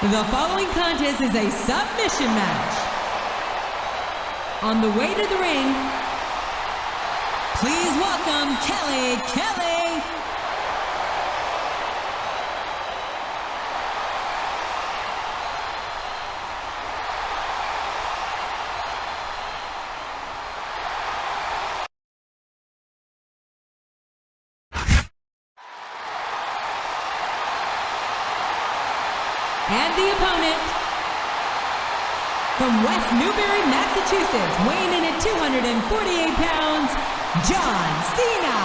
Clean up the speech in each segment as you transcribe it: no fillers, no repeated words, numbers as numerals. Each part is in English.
The following contest is a submission match. On the way to the ring, please welcome Kelly. And the opponent, from West Newbury, Massachusetts, weighing in at 248 pounds, John Cena.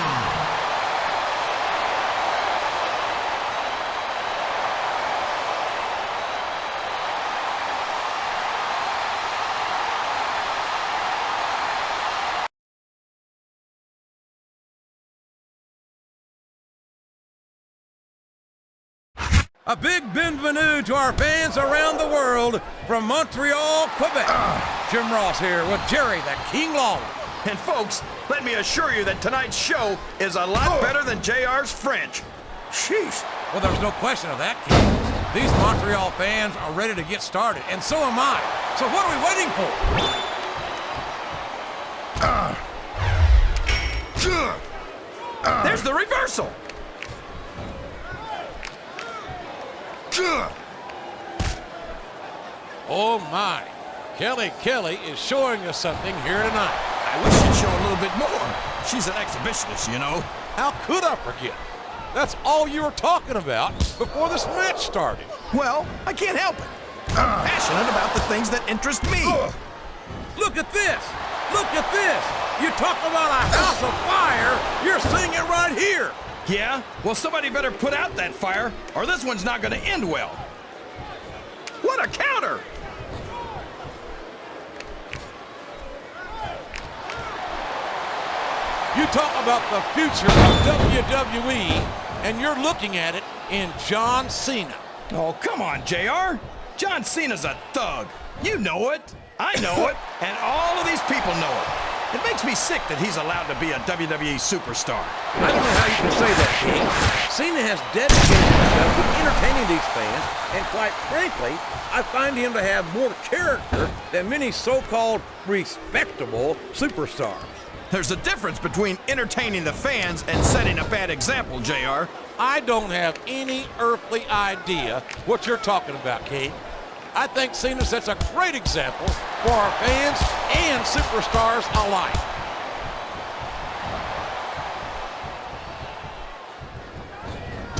A big bienvenue to our fans around the world from Montreal, Quebec. Jim Ross here with Jerry the King Lawler. And folks, let me assure you that tonight's show is a lot better than JR's French. Sheesh. Well, there's no question of that, King. These Montreal fans are ready to get started, and so am I. So what are we waiting for? There's the reversal. Oh my, Kelly is showing us something here tonight. I wish she'd show a little bit more. She's an exhibitionist, you know. How could I forget? That's all you were talking about before this match started. Well, I can't help it. I'm passionate about the things that interest me. Look at this. Look at this. You talk about a house of fire, you're seeing it right here. Yeah? Well, somebody better put out that fire, or this one's not going to end well. What a counter! You talk about the future of WWE, and you're looking at it in John Cena. Oh, come on, JR. John Cena's a thug. You know it. I know it. And all of these people know it. It makes me sick that he's allowed to be a WWE superstar. I don't know how you can say that, King. Cena has dedicated himself to entertaining these fans, and quite frankly, I find him to have more character than many so-called respectable superstars. There's a difference between entertaining the fans and setting a bad example, JR. I don't have any earthly idea what you're talking about, King. I think Cena sets a great example for our fans and superstars alike.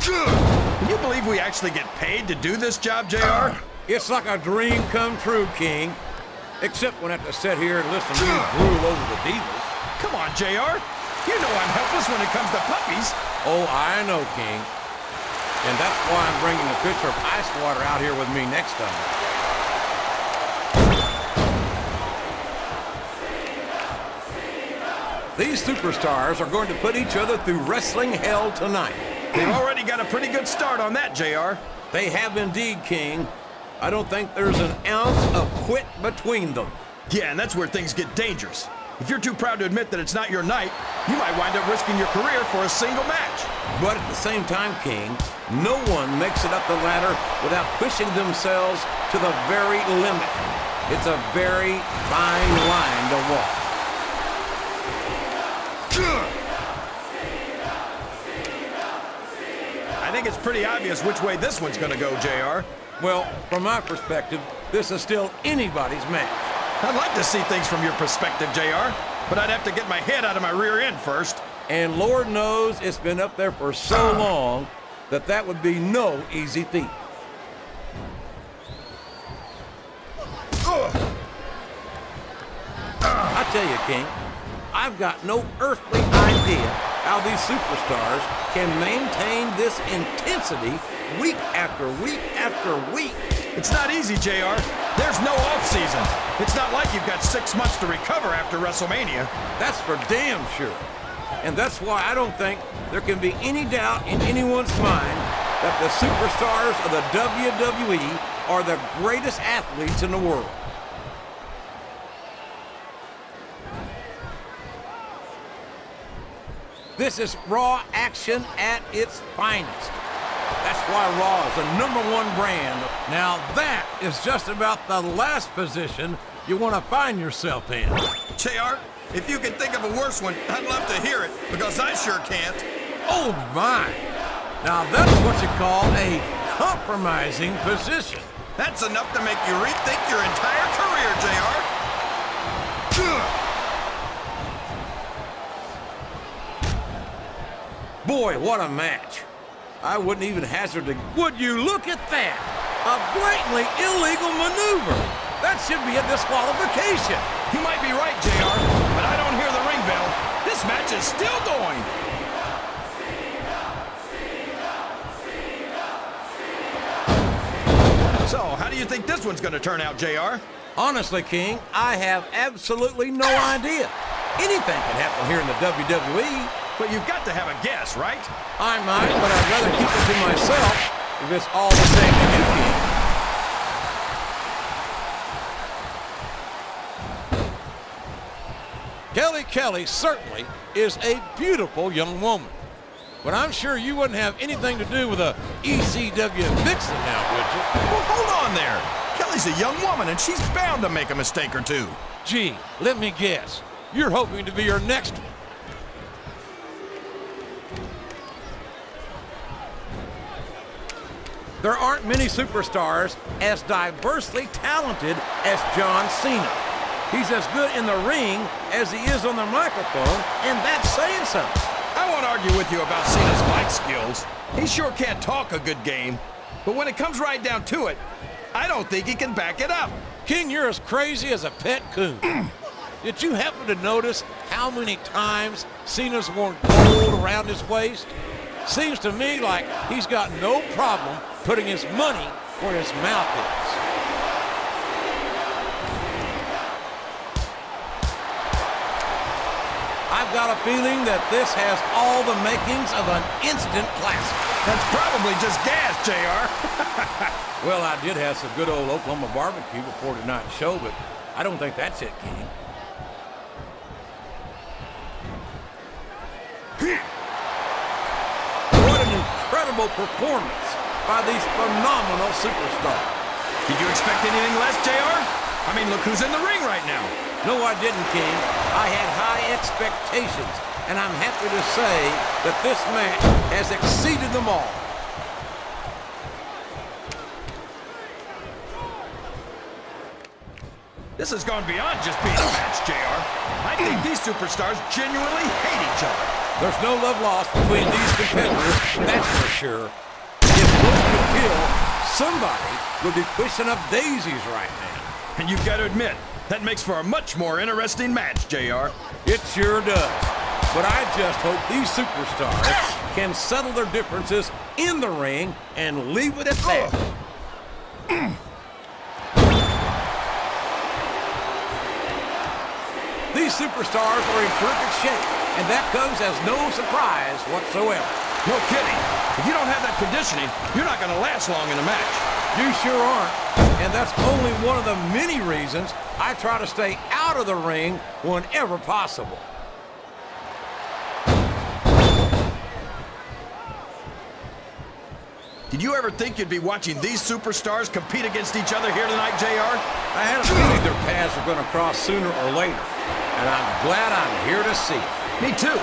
Can you believe we actually get paid to do this job, JR? It's like a dream come true, King. Except when I have to sit here and listen to you drool over the Divas. Come on, JR. You know I'm helpless when it comes to puppies. Oh, I know, King. And that's why I'm bringing a pitcher of ice water out here with me next time. These superstars are going to put each other through wrestling hell tonight. They've already got a pretty good start on that, JR. They have indeed, King. I don't think there's an ounce of quit between them. Yeah, and that's where things get dangerous. If you're too proud to admit that it's not your night, you might wind up risking your career for a single match. But at the same time, King, no one makes it up the ladder without pushing themselves to the very limit. It's a very fine line to walk. I think it's pretty obvious which way this one's going to go, JR. Well, from my perspective, this is still anybody's match. I'd like to see things from your perspective, JR, but I'd have to get my head out of my rear end first. And Lord knows it's been up there for so long that that would be no easy feat. I tell you, King, I've got no earthly idea how these superstars can maintain this intensity week after week after week. It's not easy, JR. There's no off-season. It's not like you've got 6 months to recover after WrestleMania. That's for damn sure. And that's why I don't think there can be any doubt in anyone's mind that the superstars of the WWE are the greatest athletes in the world. This is Raw action at its finest. That's why Raw is the #1 brand. Now that is just about the last position you want to find yourself in. JR, if you can think of a worse one, I'd love to hear it, because I sure can't. Oh my! Now that's what you call a compromising position. That's enough to make you rethink your entire career, JR. Boy, what a match. I wouldn't even hazard to... Would you look at that? A blatantly illegal maneuver. That should be a disqualification. You might be right, JR, but I don't hear the ring bell. This match is still going. So, how do you think this one's going to turn out, JR? Honestly, King, I have absolutely no idea. Anything can happen here in the WWE. But you've got to have a guess, right? I might, but I'd rather keep it to myself if it's all the same to you, King. Kelly certainly is a beautiful young woman. But I'm sure you wouldn't have anything to do with a ECW vixen now, would you? Well, hold on there. Kelly's a young woman, and she's bound to make a mistake or two. Gee, let me guess. You're hoping to be her next one. There aren't many superstars as diversely talented as John Cena. He's as good in the ring as he is on the microphone, and that's saying something. I won't argue with you about Cena's mic skills. He sure can't talk a good game. But when it comes right down to it, I don't think he can back it up. King, you're as crazy as a pet coon. Did you happen to notice how many times Cena's worn gold around his waist? Seems to me like he's got no problem putting his money where his mouth is. I've got a feeling that this has all the makings of an instant classic. That's probably just gas, JR. Well, I did have some good old Oklahoma barbecue before tonight's show, but I don't think that's it, King. What an incredible performance by these phenomenal superstars. Did you expect anything less, JR? I mean, look who's in the ring right now. No, I didn't, King. I had high expectations, and I'm happy to say that this match has exceeded them all. This has gone beyond just being a match, JR. I think these superstars genuinely hate each other. There's no love lost between these competitors, that's for sure. If push could kill, somebody would be pushing up daisies right now. And you've got to admit, that makes for a much more interesting match, JR. It sure does. But I just hope these superstars can settle their differences in the ring and leave it at that. These superstars are in perfect shape, and that comes as no surprise whatsoever. No kidding. If you don't have that conditioning, you're not going to last long in a match. You sure aren't. And that's only one of the many reasons I try to stay out of the ring whenever possible. Did you ever think you'd be watching these superstars compete against each other here tonight, JR? I had a feeling their paths were going to cross sooner or later, and I'm glad I'm here to see it. Me too.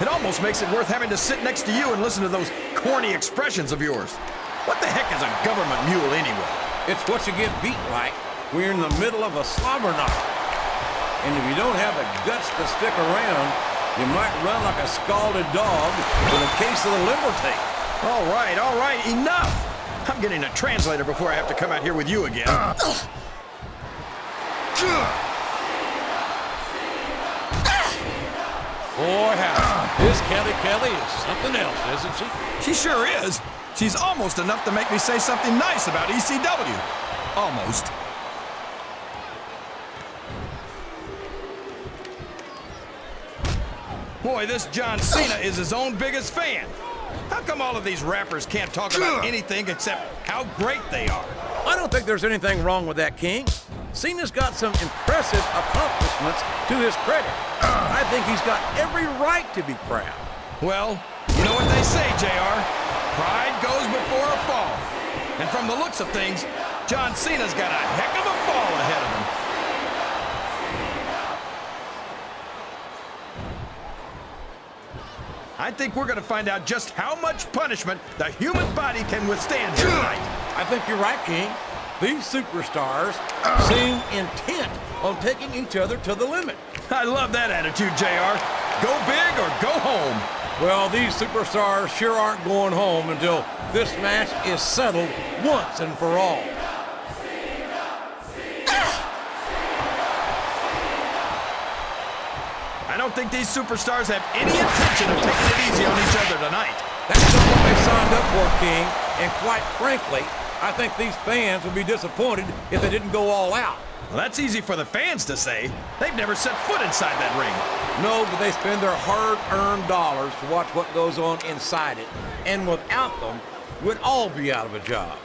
It almost makes it worth having to sit next to you and listen to those corny expressions of yours. What the heck is a government mule anyway? It's what you get beat like when you're in the middle of a slobber knock. And if you don't have the guts to stick around, you might run like a scalded dog with a case of the liver tape. All right, enough! I'm getting a translator before I have to come out here with you again. Boy, howdy. This Kelly is something else, isn't she? She sure is. She's almost enough to make me say something nice about ECW. Almost. Boy, this John Cena is his own biggest fan. How come all of these rappers can't talk about anything except how great they are? I don't think there's anything wrong with that, King. Cena's got some impressive accomplishments to his credit. I think he's got every right to be proud. Well, you know what they say, JR. Pride goes before a fall. And from the looks of things, John Cena's got a heck of a fall ahead of him. I think we're going to find out just how much punishment the human body can withstand here tonight. I think you're right, King. These superstars seem intent on taking each other to the limit. I love that attitude, JR. Go big or go home. Well, these superstars sure aren't going home until this match is settled once and for all. I don't think these superstars have any intention of taking it easy on each other tonight. That's not what they signed up for, King. And quite frankly, I think these fans would be disappointed if they didn't go all out. Well, that's easy for the fans to say. They've never set foot inside that ring. No, but they spend their hard-earned dollars to watch what goes on inside it. And without them, we'd all be out of a job.